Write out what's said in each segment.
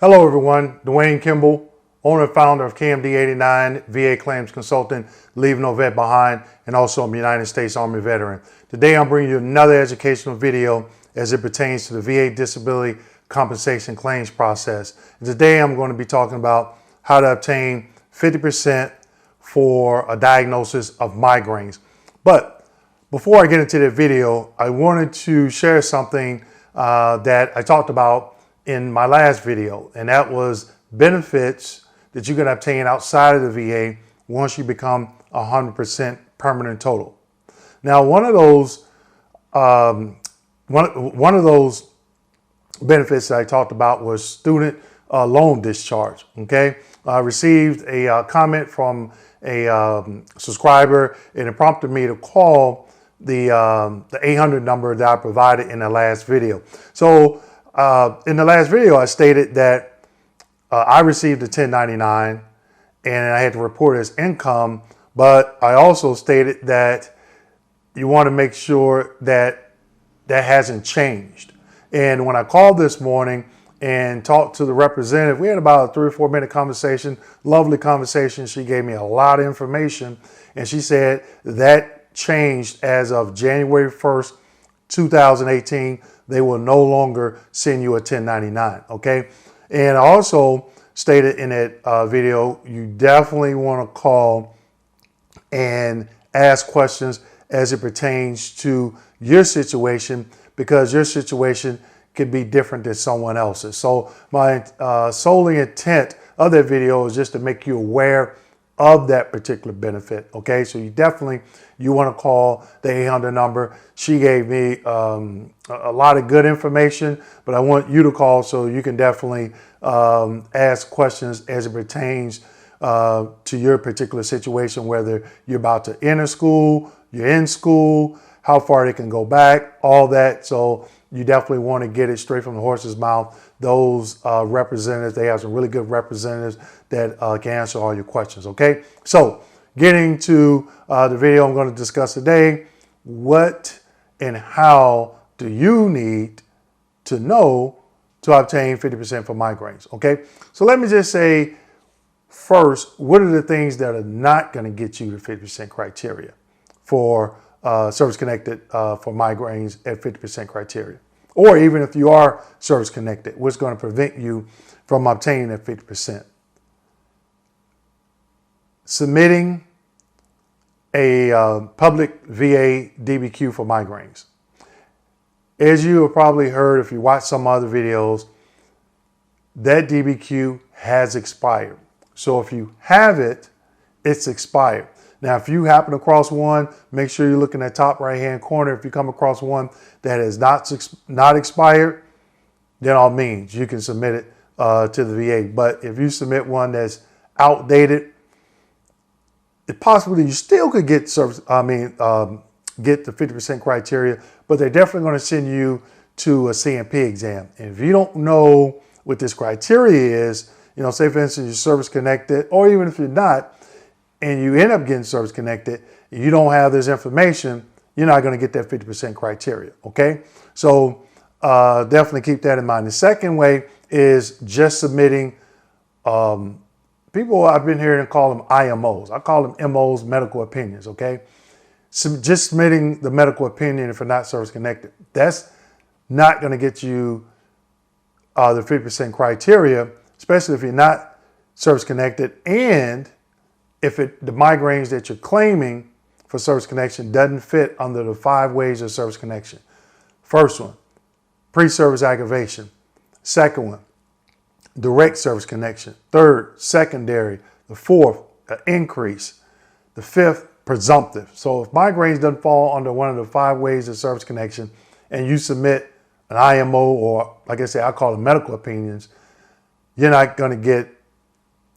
Hello everyone, Dwayne Kimball, owner and founder of KMD89, VA Claims Consultant, Leave No Vet Behind, and also I'm a United States Army veteran. Today I'm bringing you another educational video as it pertains to the VA disability compensation claims process. And today I'm going to be talking about how to obtain 50% for a diagnosis of migraines. But before I get into the video, I wanted to share something that I talked about in my last video, and that was benefits that you can obtain outside of the VA once you become 100% permanent total. Now, one of those benefits that I talked about was student loan discharge. Okay, I received a comment from a subscriber, and it prompted me to call the 800 number that I provided in the last video. So in the last video, I stated that I received a 1099 and I had to report it as income, but I also stated that you want to make sure that that hasn't changed. And when I called this morning and talked to the representative, we had about a 3 or 4 minute conversation, lovely conversation. She gave me a lot of information, and she said that changed as of January 1st, 2018. They will no longer send you a 1099, okay? And I also stated in that video, you definitely want to call and ask questions as it pertains to your situation, because your situation could be different than someone else's. So my solely intent of that video is just to make you aware of that particular benefit. Okay, so you want to call the 800 number. She gave me a lot of good information, but I want you to call so you can definitely ask questions as it pertains to your particular situation, whether you're about to enter school, you're in school, how far it can go back, all that. So you definitely want to get it straight from the horse's mouth. Those representatives, they have some really good representatives that can answer all your questions, okay? So getting to the video I'm going to discuss today, what and how do you need to know to obtain 50% for migraines, okay? So let me just say first, what are the things that are not going to get you the 50% criteria for service-connected for migraines at 50% criteria? Or even if you are service-connected, what's going to prevent you from obtaining that 50%? Submitting a public VA DBQ for migraines. As you have probably heard if you watch some other videos, that DBQ has expired. So if you have it, it's expired. Now, if you happen across one, make sure you look in that top right-hand corner. If you come across one that is not expired, then all means you can submit it to the VA. But if you submit one that's outdated, it possibly you still could get get the 50% criteria, but they're definitely going to send you to a CMP exam. And if you don't know what this criteria is, say for instance you're service connected, or even if you're not, and you end up getting service connected, you don't have this information, you're not going to get that 50% criteria, okay? So definitely keep that in mind. The second way is just submitting, people I've been hearing call them IMOs. I call them MOs, medical opinions, okay? So just submitting the medical opinion if you're not service connected. That's not going to get you the 50% criteria, especially if you're not service connected, and if the migraines that you're claiming for service connection doesn't fit under the 5 ways of service connection. First one, pre-service aggravation. Second one, direct service connection. Third, secondary. The fourth, increase. The fifth, presumptive. So if migraines doesn't fall under one of the 5 ways of service connection and you submit an IMO, or like I say, I call them medical opinions, you're not going to get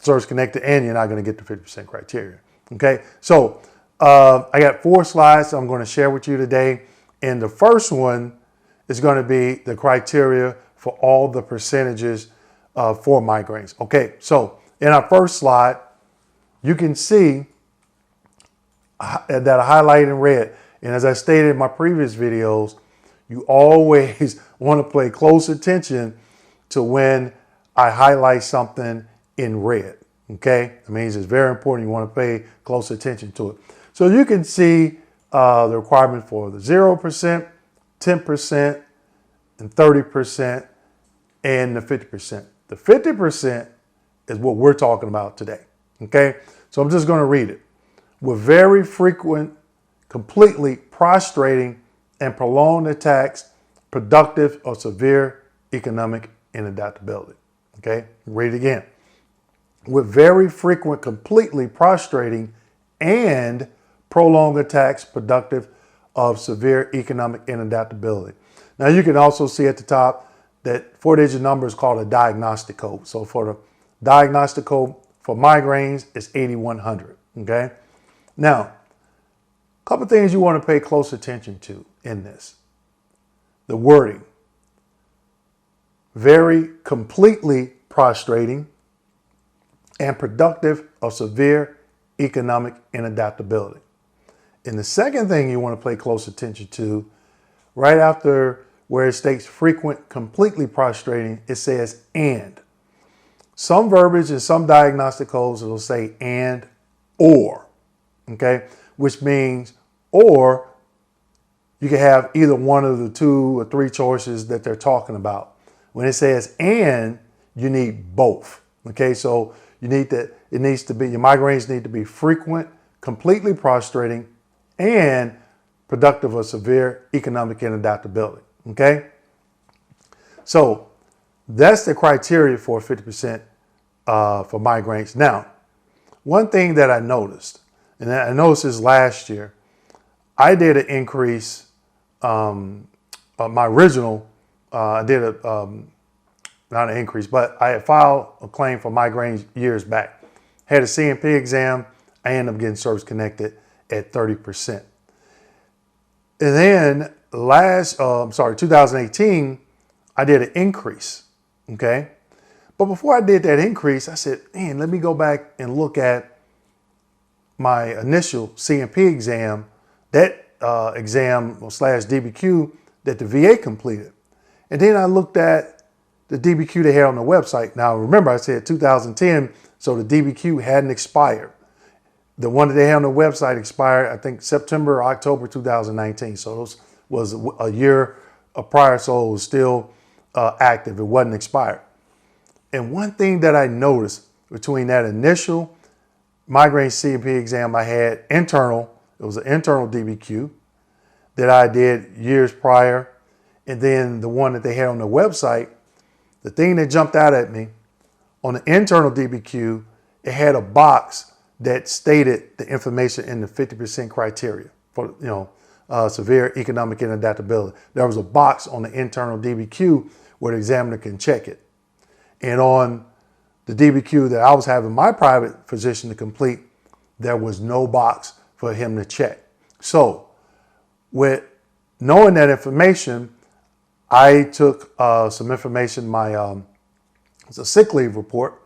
service connected, and you're not going to get the 50% criteria. Okay, so I got 4 slides I'm going to share with you today, and the first one is going to be the criteria for all the percentages for migraines. Okay, so in our first slide, you can see that I highlighted in red, and as I stated in my previous videos, you always want to pay close attention to when I highlight something in red. Okay, that means it's very important. You want to pay close attention to it. So you can see the requirement for the 0%, 10%, and 30%, and the 50%. The 50% is what we're talking about today. Okay, so I'm just going to read it. With very frequent, completely prostrating, and prolonged attacks, productive or severe economic inadaptability. Okay, read it again. With very frequent, completely prostrating, and prolonged attacks, productive of severe economic inadaptability. Now you can also see at the top that 4-digit number is called a diagnostic code. So for the diagnostic code for migraines, it's 8100. Okay. Now, a couple things you want to pay close attention to in this. The wording. Very completely prostrating and productive of severe economic inadaptability. And the second thing you want to pay close attention to, right after where it states frequent, completely prostrating, it says and. Some verbiage in some diagnostic codes will say and or, okay, which means or you can have either one of the 2 or 3 choices that they're talking about. When it says and, you need both. Okay, so you need that, it needs to be, your migraines need to be frequent, completely prostrating, and productive of severe economic inadaptability. Okay, so that's the criteria for 50% for migraines. Now, one thing that I noticed, and I noticed this last year, I did an increase, my original, I did a, not an increase, but I had filed a claim for migraines years back. Had a C&P exam, I ended up getting service connected at 30%. And then 2018, I did an increase, okay? But before I did that increase, I said, man, let me go back and look at my initial C&P exam, that exam / DBQ that the VA completed. And then I looked at the DBQ they had on the website. Now, remember I said 2010, so the DBQ hadn't expired. The one that they had on the website expired, I think, September or October 2019. So it was a year prior, so it was still active. It wasn't expired. And one thing that I noticed between that initial migraine C&P exam I had internal, it was an internal DBQ that I did years prior, and then the one that they had on the website, the thing that jumped out at me, on the internal DBQ, it had a box that stated the information in the 50% criteria for, severe economic inadaptability. There was a box on the internal DBQ where the examiner can check it. And on the DBQ that I was having my private physician to complete, there was no box for him to check. So with knowing that information, I took some information, it's a sick leave report,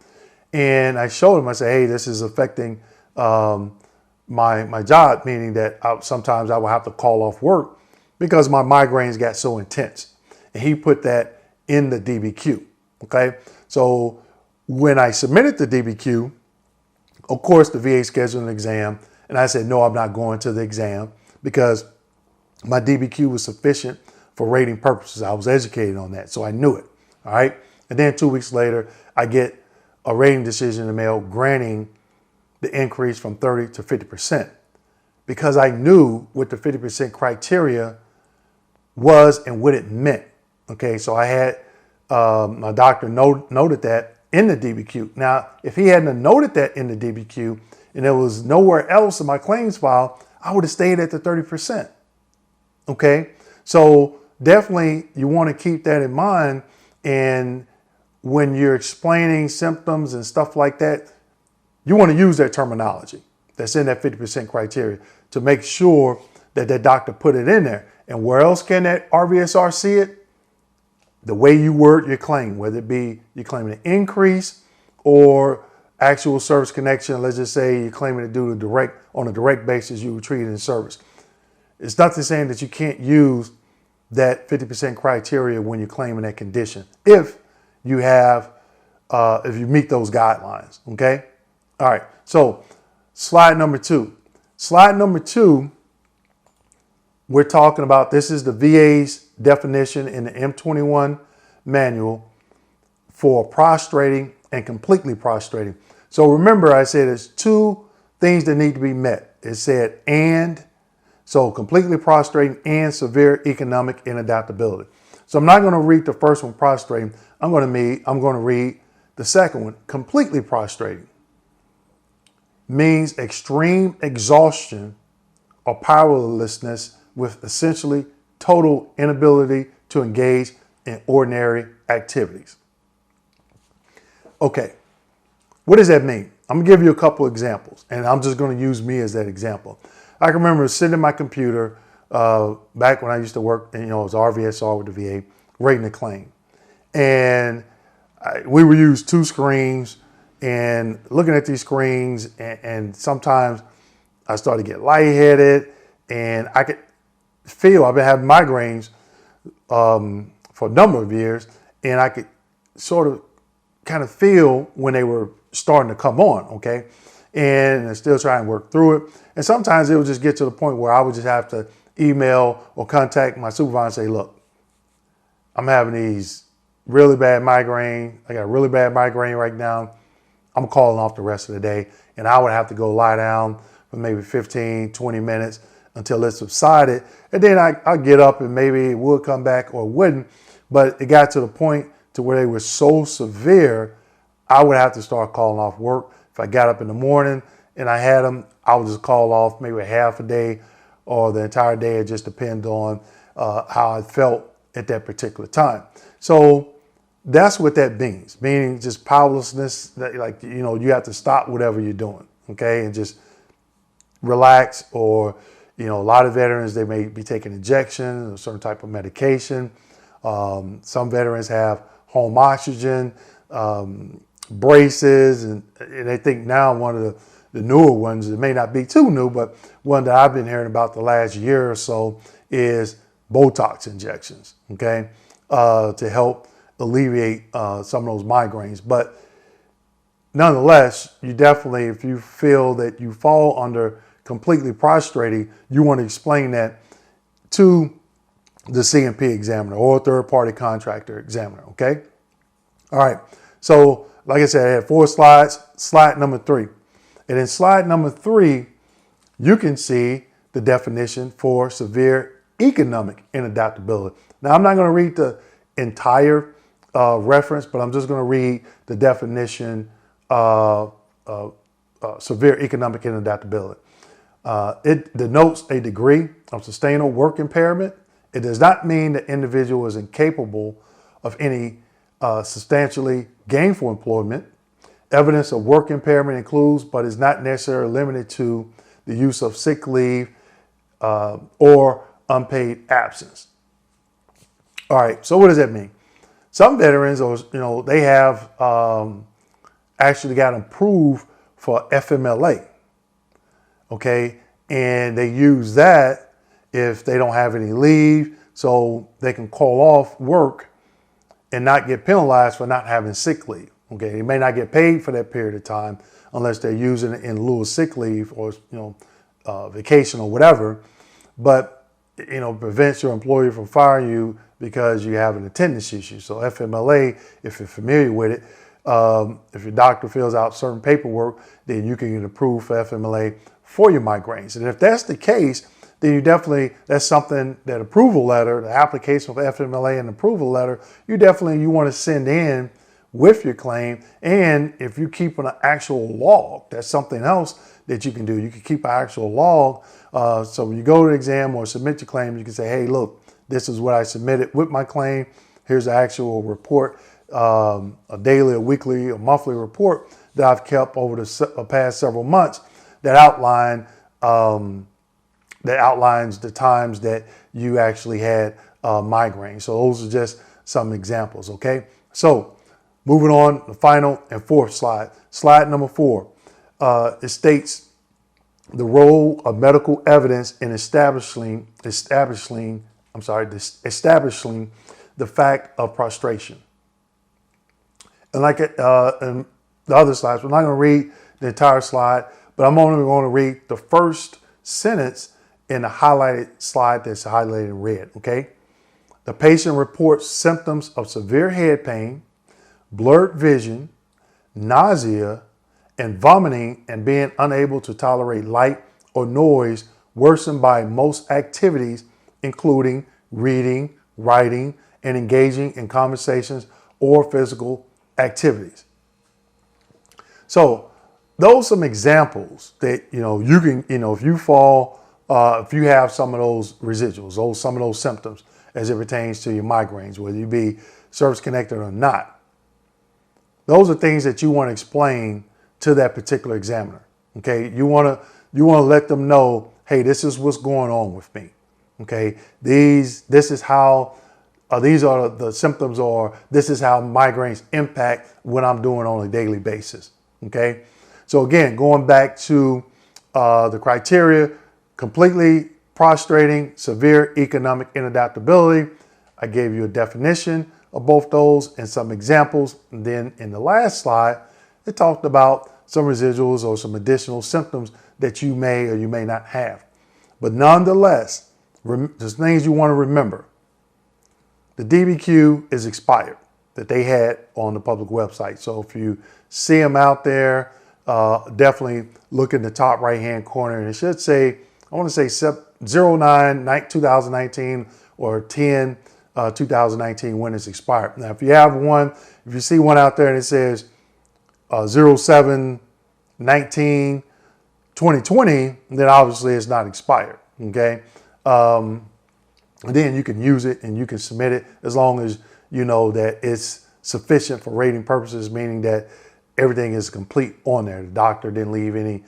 and I showed him, I said, hey, this is affecting my job, meaning that sometimes I will have to call off work because my migraines got so intense. And he put that in the DBQ, okay? So when I submitted the DBQ, of course, the VA scheduled an exam, and I said, no, I'm not going to the exam because my DBQ was sufficient for rating purposes. I was educated on that, so I knew it, all right? And then 2 weeks later, I get a rating decision in the mail granting the increase from 30 to 50% because I knew what the 50% criteria was and what it meant, okay? So I had my doctor noted that in the DBQ. Now, if he hadn't noted that in the DBQ and there was nowhere else in my claims file, I would have stayed at the 30%, okay? So definitely you want to keep that in mind, and when you're explaining symptoms and stuff like that, you want to use that terminology that's in that 50% criteria to make sure that that doctor put it in there. And where else can that RVSR see it? The way you word your claim, whether it be you're claiming an increase or actual service connection. Let's just say you're claiming to do on a direct basis, you were treated in service. It's nothing saying that you can't use that 50% criteria when you're claiming that condition. If you have if you meet those guidelines. Okay. All right. So slide number 2. Slide number 2, we're talking about, this is the VA's definition in the M21 manual for prostrating and completely prostrating. So remember, I said there's 2 things that need to be met. It said and, so completely prostrating and severe economic inadaptability. So I'm not going to read the first one, prostrating. I'm going to read the second one, completely prostrating. Means extreme exhaustion or powerlessness with essentially total inability to engage in ordinary activities. Okay, what does that mean? I'm gonna give you a couple examples, and I'm just gonna use me as that example. I can remember sitting at my computer back when I used to work, as RVSR with the VA, rating a claim. And we would use 2 screens, and looking at these screens, and sometimes I started to get lightheaded, and I could feel, I've been having migraines for a number of years, and I could sort of kind of feel when they were starting to come on, okay? And I still trying to work through it. And sometimes it would just get to the point where I would just have to email or contact my supervisor and say, look, I'm having these really bad migraine. I got a really bad migraine right now. I'm calling off the rest of the day, and I would have to go lie down for maybe 15, 20 minutes until it subsided. And then I'd get up and maybe it would come back or it wouldn't. But it got to the point to where they were so severe, I would have to start calling off work. If I got up in the morning and I had them, I would just call off maybe half a day or the entire day. It just depends on how I felt at that particular time. So that's what that means, meaning just powerlessness, that, you have to stop whatever you're doing, okay, and just relax. Or, a lot of veterans, they may be taking injections or certain type of medication. Some veterans have home oxygen, braces, and they think now one of the newer ones, it may not be too new, but one that I've been hearing about the last year or so is Botox injections, okay, to help alleviate some of those migraines. But nonetheless, you definitely, if you feel that you fall under completely prostrating, you want to explain that to the CMP examiner or third-party contractor examiner, okay? All right, so like I said, I had 4 slides. Slide number 3. And in slide number 3, you can see the definition for severe economic inadaptability. Now, I'm not going to read the entire reference, but I'm just going to read the definition of severe economic inadaptability. It denotes a degree of sustainable work impairment. It does not mean the individual is incapable of any substantially gainful employment. Evidence of work impairment includes, but is not necessarily limited to, the use of sick leave or unpaid absence. All right, so what does that mean? Some veterans, they have actually got approved for FMLA, okay? And they use that if they don't have any leave, so they can call off work and not get penalized for not having sick leave, okay? They may not get paid for that period of time unless they're using it in lieu of sick leave or, vacation or whatever, but, prevents your employer from firing you because you have an attendance issue. So FMLA, if you're familiar with it, if your doctor fills out certain paperwork, then you can get approved for FMLA for your migraines. And if that's the case, then you definitely, that's something, that approval letter, the application for FMLA and approval letter, you want to send in with your claim. And if you keep an actual log, that's something else that you can do. You can keep an actual log. So when you go to the exam or submit your claim, you can say, hey, look, this is what I submitted with my claim. Here's the actual report, a daily, a weekly, a monthly report that I've kept over the past several months that outlines the times that you actually had migraine. So those are just some examples, okay? So moving on, the final and 4th slide. Slide number 4. It states the role of medical evidence in establishing the fact of prostration. And like in the other slides, we're not going to read the entire slide, but I'm only going to read the first sentence in the highlighted slide that's highlighted in red, okay? The patient reports symptoms of severe head pain, blurred vision, nausea, and vomiting, and being unable to tolerate light or noise worsened by most activities, including reading, writing, and engaging in conversations or physical activities. So those are some examples that, you can, if you fall, if you have some of those residuals, some of those symptoms as it pertains to your migraines, whether you be service connected or not, those are things that you want to explain to that particular examiner. Okay. You want to let them know, hey, this is what's going on with me. Okay. This is how, these are the symptoms, or this is how migraines impact what I'm doing on a daily basis. Okay. So again, going back to the criteria, completely prostrating, severe economic inadaptability. I gave you a definition of both those and some examples. And then in the last slide, it talked about some residuals or some additional symptoms that you may or you may not have. But nonetheless, there's things you want to remember. The DBQ is expired that they had on the public website. So if you see them out there, definitely look in the top right-hand corner, and it should say, I want to say 09/2019 or 10/2019 when it's expired. Now, if you have one, if you see one out there and it says 07/19/2020, then obviously it's not expired. Okay. And then you can use it and you can submit it as long as you know that it's sufficient for rating purposes, meaning that everything is complete on there. The doctor didn't leave any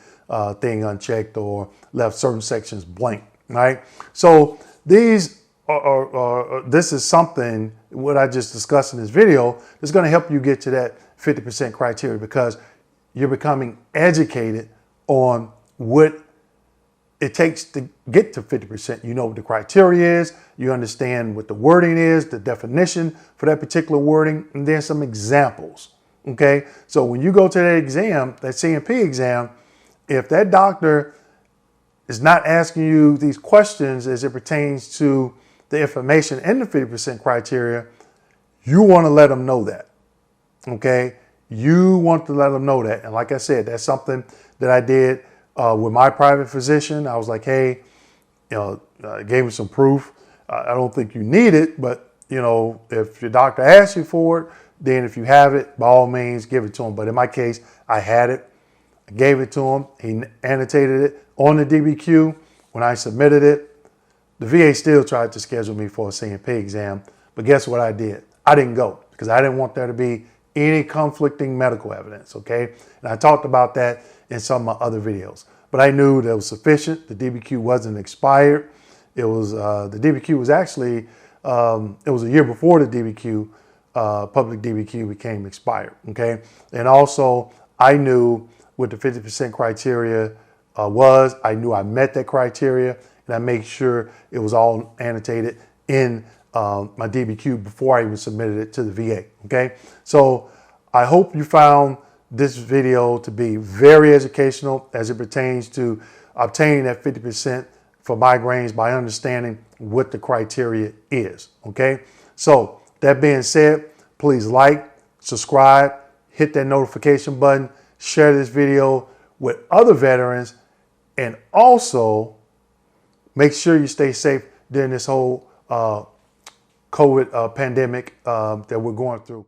thing unchecked or left certain sections blank, right? So these this is something, what I just discussed in this video, is going to help you get to that 50% criteria, because you're becoming educated on what it takes to get to 50%. You know what the criteria is, you understand what the wording is, the definition for that particular wording, and then some examples. Okay, so when you go to that exam, that CMP exam, if that doctor is not asking you these questions as it pertains to the information in the 50% criteria, you want to let them know that. Okay, you want to let them know that. And like I said, that's something that I did with my private physician. I was like, hey, I gave him some proof. I don't think you need it, but if your doctor asks you for it, then if you have it, by all means, give it to him. But in my case, I had it. I gave it to him. He annotated it on the DBQ. When I submitted it, the VA still tried to schedule me for a CMP exam. But guess what I did? I didn't go because I didn't want there to be any conflicting medical evidence, okay? And I talked about that in some of my other videos. But I knew that it was sufficient. The DBQ wasn't expired. It was, the DBQ was actually, it was a year before the DBQ, public DBQ became expired, okay? And also, I knew what the 50% criteria was. I knew I met that criteria, and I made sure it was all annotated in my DBQ before I even submitted it to the VA, okay? So I hope you found this video to be very educational as it pertains to obtaining that 50% for migraines by understanding what the criteria is, okay? So that being said, please like, subscribe, hit that notification button, share this video with other veterans, and also make sure you stay safe during this whole COVID pandemic that we're going through.